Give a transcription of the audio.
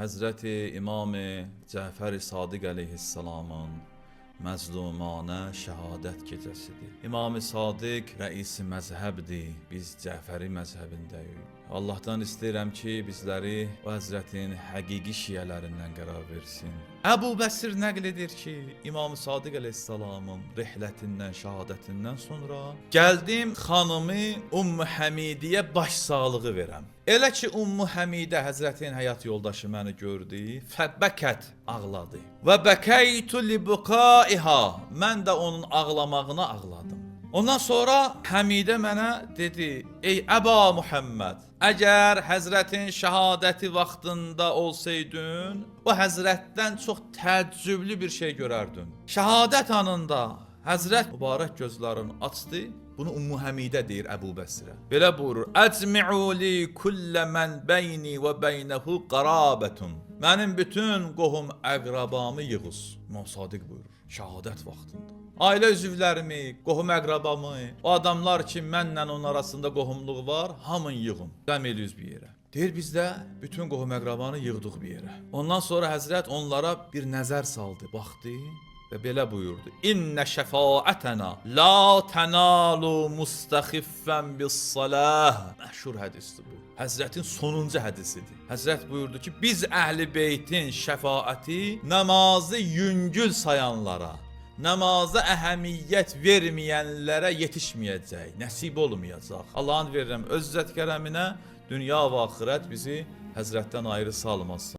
Həzrəti İmam-ı Cəfər-i Sadiq əleyhissalamın məzlumanə şəhadət gecəsidir. İmam-ı Sadiq rəisi məzhəbdir, biz Cəfəri məzhəbindəyik. Allahdan istəyirəm ki, bizləri o Həzrətin həqiqi şiyələrindən qərar versin. Əbu Bəsir nəql edir ki, İmam-ı Sadiq əleyhissalamın rihlətindən, şəhadətindən sonra gəldim xanımı Ümmü Həmidiyə başsağlığı verəm. Elə ki Ümmü Həmidə Həzrətin həyat yoldaşı məni gördü, fəbəkət ağladı. Və bəkəytu li buqaiha, mən də onun ağlamağına ağladım. Ondan sonra Həmidə mənə dedi: "Ey Əba Muhammed, əgər Həzrətin şəhadəti vaxtında olsaydın, o Həzrətdən çox təəccüblü bir şey görərdin." Şəhadət anında Həzrət mübarək gözlərini açdı. Bunu Ümmü Həmidə deyir Əbu Bəsirə. Belə buyurur: "Əcmi'u li kullə mən beyni və beynəhu qarabətun." Mənim bütün qohum əqrabamı yığız. İmam Sadiq buyurur. Şəhadət vaxtında. Ailə üzvlərimi, qohum əqrabamı, o adamlar ki, mənlə onun arasında qohumluq var, hamın yığın. Cəm eləyiz bir yerə. Deyir, biz də bütün qohum əqrabanı yığdıq bir yerə. Ondan sonra Həzrət onlara bir nəzər saldı, baxdı və belə buyurdu: "İnnə şəfaətənə la tənalu mustaxiffən bis-salah." Məşhur hədisdir bu. Həzrətin sonuncu hədisidir. Həzrət buyurdu ki, biz Əhl-i Beytin şəfaəti namazı yüngül sayanlara, namaza əhəmiyyət verməyənlərə yetişməyəcək, nəsib olmayacaq. Allah'ın verirəm öz izzət kərəminə dünya və axirət bizi Həzrətdən ayrı salmasın.